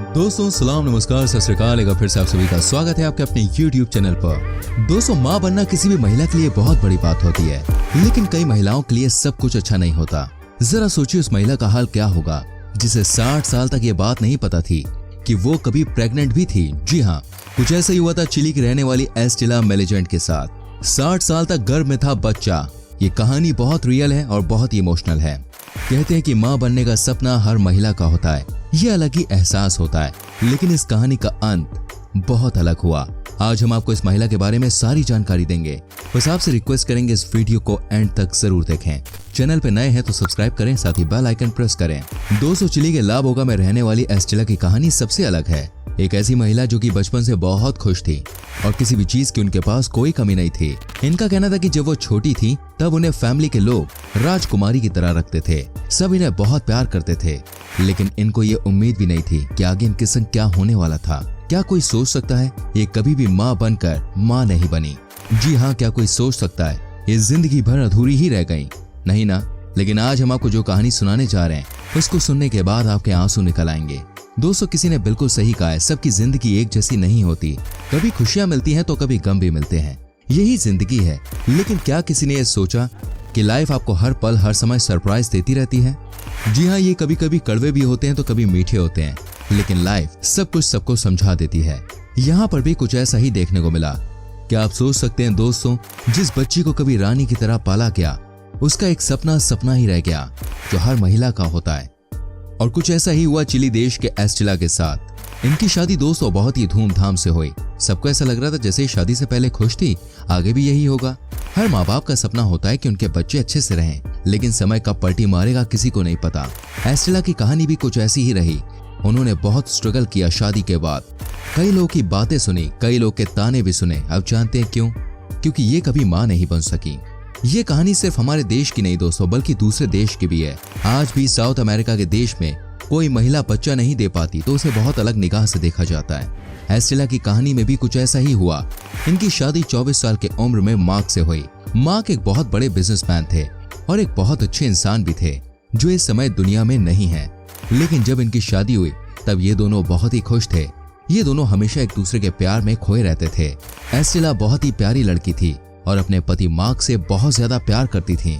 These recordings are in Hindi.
दोस्तों सलाम नमस्कार सत श्री अकाल। एक बार फिर से आप सभी का स्वागत है आपके अपने YouTube चैनल पर। दोस्तों माँ बनना किसी भी महिला के लिए बहुत बड़ी बात होती है, लेकिन कई महिलाओं के लिए सब कुछ अच्छा नहीं होता। जरा सोचिए उस महिला का हाल क्या होगा जिसे 60 साल तक ये बात नहीं पता थी कि वो कभी प्रेग्नेंट भी थी। जी हाँ, कुछ ऐसा ही हुआ था चिली की रहने वाली एस्टेला मेलेजेंट के साथ। 60 साल तक गर्भ में था बच्चा। ये कहानी बहुत रियल है और बहुत ही इमोशनल है। कहते हैं कि माँ बनने का सपना हर महिला का होता है, ये अलग ही एहसास होता है, लेकिन इस कहानी का अंत बहुत अलग हुआ। आज हम आपको इस महिला के बारे में सारी जानकारी देंगे। बस आपसे रिक्वेस्ट करेंगे इस वीडियो को एंड तक जरूर देखें। चैनल पे नए हैं तो सब्सक्राइब करें, साथ ही बेल आइकन प्रेस करें। दोस्तों चिली के ला बोगा में रहने वाली एस्टेला की कहानी सबसे अलग है। एक ऐसी महिला जो कि बचपन से बहुत खुश थी और किसी भी चीज की उनके पास कोई कमी नहीं थी। इनका कहना था कि जब वो छोटी थी तब उन्हें फैमिली के लोग राजकुमारी की तरह रखते थे। सब इन्हें बहुत प्यार करते थे, लेकिन इनको ये उम्मीद भी नहीं थी कि आगे इनके संग क्या होने वाला था। क्या कोई सोच सकता है ये कभी भी माँ बनकर माँ नहीं बनी? जी हाँ, क्या कोई सोच सकता है ये जिंदगी भर अधूरी ही रह गई? नहीं ना। लेकिन आज हम आपको जो कहानी सुनाने जा रहे हैं उसको सुनने के बाद आपके आंसू निकल आएंगे। दोस्तों किसी ने बिल्कुल सही कहा है, सबकी जिंदगी एक जैसी नहीं होती। कभी खुशियां मिलती हैं तो कभी गम भी मिलते हैं, यही जिंदगी है। लेकिन क्या किसी ने ये सोचा कि लाइफ आपको हर पल हर समय सरप्राइज देती रहती है? जी हाँ, ये कभी कभी कड़वे भी होते हैं तो कभी मीठे होते हैं, लेकिन लाइफ सब कुछ सबको समझा देती है। यहाँ पर भी कुछ ऐसा ही देखने को मिला। क्या आप सोच सकते हैं दोस्तों, जिस बच्ची को कभी रानी की तरह पाला गया उसका एक सपना सपना ही रह गया जो हर महिला का होता है। और कुछ ऐसा ही हुआ चिली देश के एस्टेला के साथ। इनकी शादी दोस्तों बहुत ही धूमधाम से हुई। सबको ऐसा लग रहा था जैसे शादी से पहले खुश थी, आगे भी यही होगा। हर माँ बाप का सपना होता है कि उनके बच्चे अच्छे से रहें, लेकिन समय कब पलटी मारेगा किसी को नहीं पता। एस्टेला की कहानी भी कुछ ऐसी ही रही। उन्होंने बहुत स्ट्रगल किया शादी के बाद। कई लोगों की बातें सुनी, कई लोग के ताने भी सुने। अब जानते हैं क्यों? क्योंकि ये कभी माँ नहीं बन सकी। ये कहानी सिर्फ हमारे देश की नहीं दोस्तों, बल्कि दूसरे देश की भी है। आज भी साउथ अमेरिका के देश में कोई महिला बच्चा नहीं दे पाती तो उसे बहुत अलग निगाह से देखा जाता है। एस्टेला की कहानी में भी कुछ ऐसा ही हुआ। इनकी शादी 24 साल की उम्र में मार्क से हुई। मार्क एक बहुत बड़े बिजनेसमैन थे और एक बहुत अच्छे इंसान भी थे जो इस समय दुनिया में नहीं है। लेकिन जब इनकी शादी हुई तब ये दोनों बहुत ही खुश थे। ये दोनों हमेशा एक दूसरे के प्यार में खोए रहते थे। एस्टेला बहुत ही प्यारी लड़की थी और अपने पति मार्क से बहुत ज्यादा प्यार करती थी।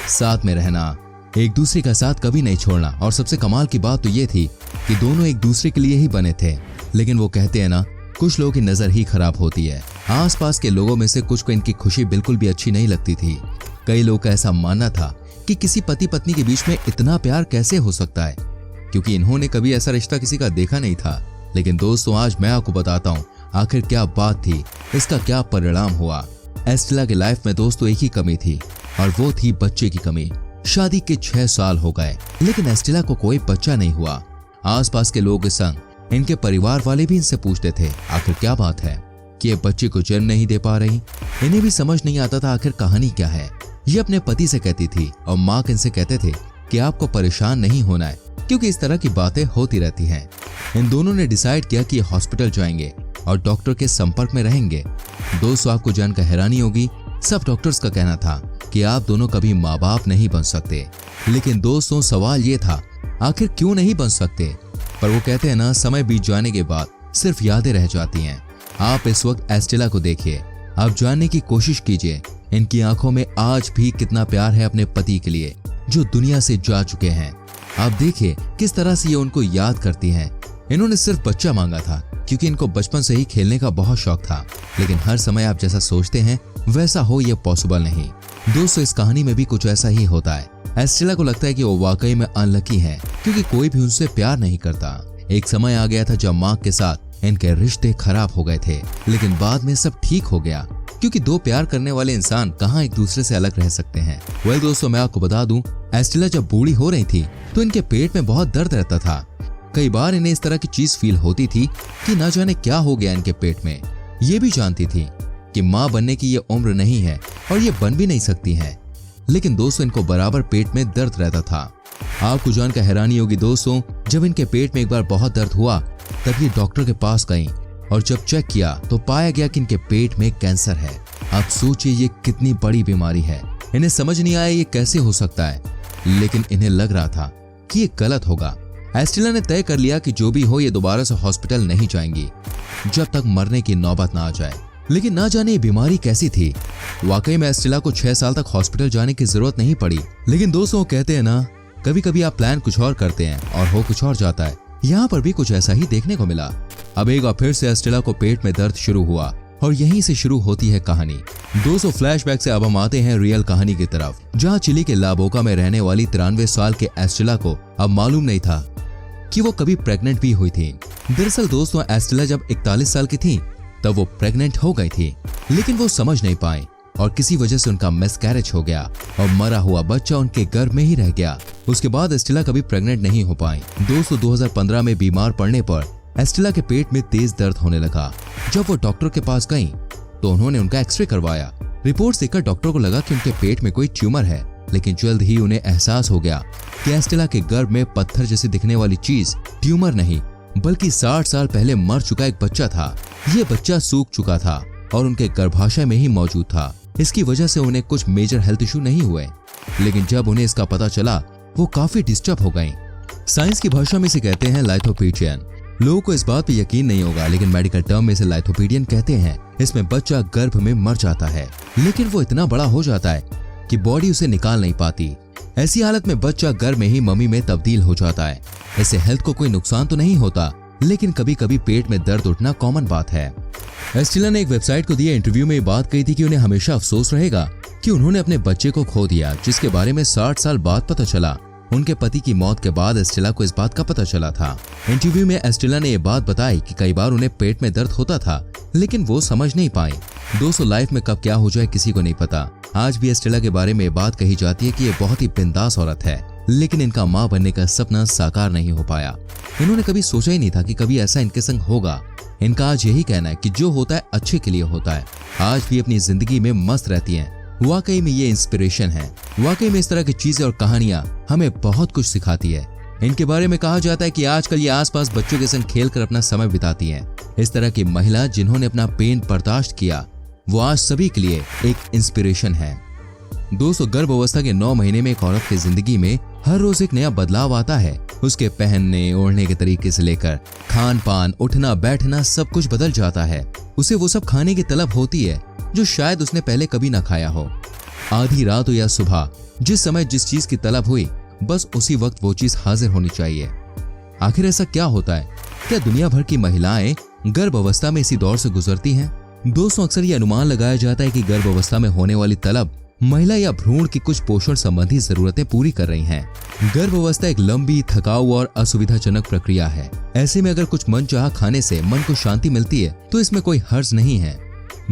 साथ में रहना, एक दूसरे का साथ कभी नहीं छोड़ना। और सबसे कमाल की बात तो ये थी कि दोनों एक दूसरे के लिए ही बने थे। लेकिन वो कहते हैं ना, कुछ लोगों की नजर ही खराब होती है। आसपास के लोगों में से कुछ को इनकी खुशी बिल्कुल भी अच्छी नहीं लगती थी। कई लोग का ऐसा मानना था कि किसी पति पत्नी के बीच में इतना प्यार कैसे हो सकता है, क्योंकि इन्होंने कभी ऐसा रिश्ता किसी का देखा नहीं था। लेकिन दोस्तों आज मैं आपको बताता हूँ आखिर क्या बात थी, इसका क्या परिणाम हुआ। एस्टेला की लाइफ में दोस्तों एक ही कमी थी और वो थी बच्चे की कमी। शादी के 6 साल हो गए लेकिन एस्टेला को कोई बच्चा नहीं हुआ। आसपास के लोग संग इनके परिवार वाले भी इनसे पूछते थे आखिर क्या बात है कि ये बच्चे को जन्म नहीं दे पा रही। इन्हें भी समझ नहीं आता था आखिर कहानी क्या है। ये अपने पति से कहती थी और मार्क इनसे कहते थे कि आपको परेशान नहीं होना है, क्योंकि इस तरह की बातें होती रहती हैं। इन दोनों ने डिसाइड किया कि हॉस्पिटल जाएंगे और डॉक्टर के संपर्क में रहेंगे। दोस्तों आपको जानकर हैरानी होगी, सब डॉक्टर्स का कहना था कि आप दोनों कभी माँ बाप नहीं बन सकते। लेकिन दोस्तों सवाल ये था आखिर क्यों नहीं बन सकते? पर वो कहते हैं ना, समय बीत जाने के बाद सिर्फ यादें रह जाती हैं। आप इस वक्त एस्टेला को देखिए, आप जानने की कोशिश कीजिए इनकी आंखों में आज भी कितना प्यार है अपने पति के लिए जो दुनिया से जा चुके हैं। आप देखिए किस तरह से ये उनको याद करती हैं। इन्होंने सिर्फ बच्चा मांगा था क्योंकि इनको बचपन से ही खेलने का बहुत शौक था, लेकिन हर समय आप जैसा सोचते हैं वैसा हो ये पॉसिबल नहीं। दोस्तों इस कहानी में भी कुछ ऐसा ही होता है। एस्टेला को लगता है कि वो वाकई में अनलकी है क्योंकि कोई भी उनसे प्यार नहीं करता। एक समय आ गया था जब मार्क के साथ इनके रिश्ते खराब हो गए थे, लेकिन बाद में सब ठीक हो गया क्योंकि दो प्यार करने वाले इंसान कहाँ एक दूसरे से अलग रह सकते हैं। वेल दोस्तों मैं आपको बता दूं, एस्टेला जब बूढ़ी हो रही थी तो इनके पेट में बहुत दर्द रहता था। कई बार इन्हें इस तरह की चीज फील होती थी कि न जाने क्या हो गया इनके पेट में। ये भी जानती थी कि माँ बनने की ये उम्र नहीं है और ये बन भी नहीं सकती हैं। लेकिन दोस्तों इनको बराबर पेट में दर्द रहता था। आपको जानकर हैरानी होगी दोस्तों, जब इनके पेट में एक बार बहुत दर्द हुआ तब ये डॉक्टर के पास गईं और जब चेक किया तो पाया गया कि इनके पेट में कैंसर है। आप सोचिए ये कितनी बड़ी बीमारी है। इन्हें समझ नहीं आया ये कैसे हो सकता है, लेकिन इन्हें लग रहा था कि ये गलत होगा। एस्टेला ने तय कर लिया कि जो भी हो ये दोबारा से हॉस्पिटल नहीं जाएंगी जब तक मरने की नौबत ना आ जाए। लेकिन ना जाने ये बीमारी कैसी थी। वाकई में एस्टेला को 6 साल तक हॉस्पिटल जाने की जरूरत नहीं पड़ी। लेकिन दोस्तों कहते हैं ना, कभी कभी आप प्लान कुछ और करते हैं और हो कुछ और जाता है। यहाँ पर भी कुछ ऐसा ही देखने को मिला। अब एक बार फिर से एस्टेला को पेट में दर्द शुरू हुआ और यहीं से शुरू होती है कहानी। 200 फ्लैशबैक से अब हम आते हैं रियल कहानी की तरफ, जहाँ चिली के लाबोका में रहने वाली 93 साल के एस्टेला को अब मालूम नहीं था कि वो कभी प्रेग्नेंट भी हुई थी। दरअसल दोस्तों, एस्टेला जब 41 साल की थी तब वो प्रेग्नेंट हो गई थी, लेकिन वो समझ नहीं पाई और किसी वजह से उनका मिसकैरेज हो गया और मरा हुआ बच्चा उनके गर्भ में ही रह गया। उसके बाद एस्टेला कभी प्रेग्नेंट नहीं हो पाई। दोस्तों 2015 में बीमार पड़ने पर एस्टेला के पेट में तेज दर्द होने लगा। जब वो डॉक्टर के पास गईं, तो उन्होंने उनका एक्सरे करवाया। रिपोर्ट देखकर डॉक्टर को लगा कि उनके पेट में कोई ट्यूमर है, लेकिन जल्द ही उन्हें एहसास हो गया कि एस्टेला के गर्भ में पत्थर जैसी दिखने वाली चीज ट्यूमर नहीं बल्कि 60 साल पहले मर चुका एक बच्चा था। ये बच्चा सूख चुका था और उनके गर्भाशय में ही मौजूद था। इसकी वजह से उन्हें कुछ मेजर हेल्थ इशू नहीं हुए, लेकिन जब उन्हें इसका पता चला वो काफी डिस्टर्ब हो गईं। साइंस की भाषा में इसे कहते हैं लाइथोपीडियन। लोगों को इस बात पे यकीन नहीं होगा, लेकिन मेडिकल टर्म में इसे लाइथोपीडियन कहते हैं। इसमें बच्चा गर्भ में मर जाता है, लेकिन वो इतना बड़ा हो जाता है कि बॉडी उसे निकाल नहीं पाती। ऐसी हालत में बच्चा गर्भ में ही मम्मी में तब्दील हो जाता है। इससे हेल्थ को कोई नुकसान तो नहीं होता, लेकिन कभी कभी पेट में दर्द उठना कॉमन बात है। एस्टेला ने एक वेबसाइट को दिए इंटरव्यू में ये बात कही थी कि उन्हें हमेशा अफसोस रहेगा कि उन्होंने अपने बच्चे को खो दिया, जिसके बारे में 60 साल बाद पता चला। उनके पति की मौत के बाद एस्टेला को इस बात का पता चला था। इंटरव्यू में एस्टेला ने ये बात बताई कि कई बार उन्हें पेट में दर्द होता था, लेकिन वो समझ नहीं पाई। दोस्तों लाइफ में कब क्या हो जाए किसी को नहीं पता। आज भी एस्टेला के बारे में ये बात कही जाती है कि ये बहुत ही बिंदास औरत है, लेकिन इनका माँ बनने का सपना साकार नहीं हो पाया। इन्होंने कभी सोचा ही नहीं था कि कभी ऐसा इनके संग होगा। इनका आज यही कहना है कि जो होता है अच्छे के लिए होता है। आज भी अपनी जिंदगी में मस्त रहती हैं। वाकई में ये इंस्पिरेशन है। वाकई में इस तरह की चीजें और कहानियां हमें बहुत कुछ सिखाती है। इनके बारे में कहा जाता है कि आजकल ये आसपास बच्चों के संग खेलकर अपना समय बिताती हैं। इस तरह की महिला जिन्होंने अपना पेन बर्दाश्त किया, वो आज सभी के लिए एक इंस्पिरेशन है। दोस्तों गर्भावस्था के 9 महीने में एक औरत की जिंदगी में हर रोज एक नया बदलाव आता है। उसके पहनने ओढ़ने के तरीके से लेकर खान पान, उठना बैठना सब कुछ बदल जाता है। उसे वो सब खाने की तलब होती है जो शायद उसने पहले कभी ना खाया हो। आधी रात हो या सुबह, जिस समय जिस चीज की तलब हुई, बस उसी वक्त वो चीज हाजिर होनी चाहिए। आखिर ऐसा क्या होता है? क्या दुनिया भर की महिलाएं गर्भावस्था में इसी दौर से गुजरती हैं? दोस्तों अक्सर ये अनुमान लगाया जाता है कि गर्भावस्था में होने वाली तलब महिला या भ्रूण की कुछ पोषण संबंधी जरूरतें पूरी कर रही हैं। गर्भावस्था एक लंबी, थकाऊ और असुविधाजनक प्रक्रिया है। ऐसे में अगर कुछ मनचाहा खाने से मन को शांति मिलती है तो इसमें कोई हर्ज नहीं है।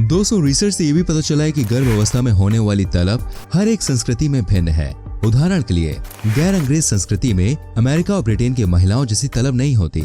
दोस्तों रिसर्च से ये भी पता चला है कि गर्भावस्था में होने वाली तलब हर एक संस्कृति में भिन्न है। उदाहरण के लिए गैर अंग्रेज संस्कृति में अमेरिका और ब्रिटेन की महिलाओं जैसी तलब नहीं होती।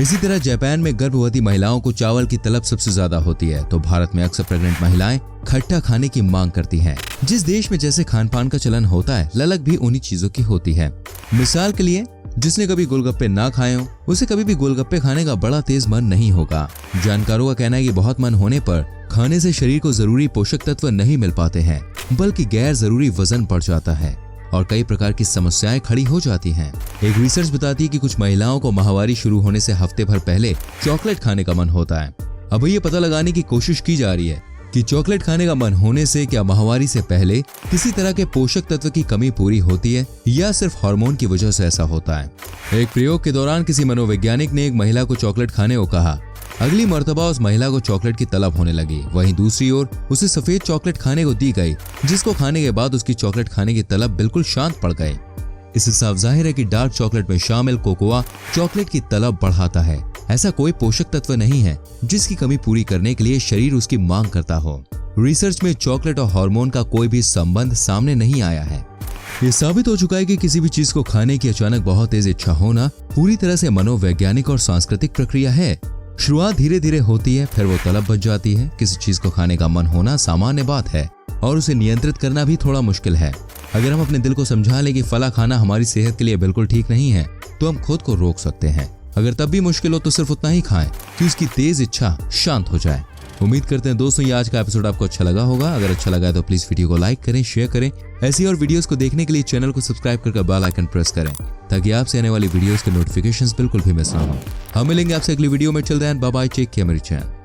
इसी तरह जापान में गर्भवती महिलाओं को चावल की तलब सबसे ज्यादा होती है, तो भारत में अक्सर प्रेग्नेंट महिलाएं खट्टा खाने की मांग करती हैं। जिस देश में जैसे खान पान का चलन होता है, ललक भी उन्हीं चीजों की होती है। मिसाल के लिए जिसने कभी गोलगप्पे ना खाए हो, उसे कभी भी गोलगप्पे खाने का बड़ा तेज मन नहीं होगा। जानकारों का कहना है कि बहुत मन होने पर खाने से शरीर को जरूरी पोषक तत्व नहीं मिल पाते हैं, बल्कि गैर जरूरी वजन बढ़ जाता है और कई प्रकार की समस्याएं खड़ी हो जाती हैं। एक रिसर्च बताती है कि कुछ महिलाओं को माहवारी शुरू होने से हफ्ते भर पहले चॉकलेट खाने का मन होता है। अब ये पता लगाने की कोशिश की जा रही है कि चॉकलेट खाने का मन होने से क्या माहवारी से पहले किसी तरह के पोषक तत्व की कमी पूरी होती है या सिर्फ हार्मोन की वजह से ऐसा होता है। एक प्रयोग के दौरान किसी मनोवैज्ञानिक ने एक महिला को चॉकलेट खाने को कहा। अगली मर्तबा उस महिला को चॉकलेट की तलब होने लगी। वहीं दूसरी ओर उसे सफेद चॉकलेट खाने को दी गई, जिसको खाने के बाद उसकी चॉकलेट खाने की तलब बिल्कुल शांत पड़ गई। इससे साफ जाहिर है कि डार्क चॉकलेट में शामिल कोकोआ चॉकलेट की तलब बढ़ाता है। ऐसा कोई पोषक तत्व नहीं है जिसकी कमी पूरी करने के लिए शरीर उसकी मांग करता हो। रिसर्च में चॉकलेट और हार्मोन का कोई भी संबंध सामने नहीं आया है। ये साबित हो चुका है कि किसी भी चीज को खाने की अचानक बहुत तेज इच्छा होना पूरी तरह से मनोवैज्ञानिक और सांस्कृतिक प्रक्रिया है। शुरुआत धीरे धीरे होती है, फिर वो तलब बच जाती है। किसी चीज को खाने का मन होना सामान्य बात है और उसे नियंत्रित करना भी थोड़ा मुश्किल है। अगर हम अपने दिल को समझा लें कि फला खाना हमारी सेहत के लिए बिल्कुल ठीक नहीं है, तो हम खुद को रोक सकते हैं। अगर तब भी मुश्किल हो तो सिर्फ उतना ही खाएं कि उसकी तेज इच्छा शांत हो जाए। उम्मीद करते हैं दोस्तों ये आज का एपिसोड आपको अच्छा लगा होगा। अगर अच्छा लगा है तो प्लीज वीडियो को लाइक करें, शेयर करें। ऐसी और वीडियोस को देखने के लिए चैनल को सब्सक्राइब करके बेल आइकन प्रेस करें। ताकि आपसे आने वाली वीडियोस के नोटिफिकेशंस बिल्कुल भी मिस ना हो। हम मिलेंगे आपसे अगली वीडियो में। Till then bye bye, take care मेरी चैनल।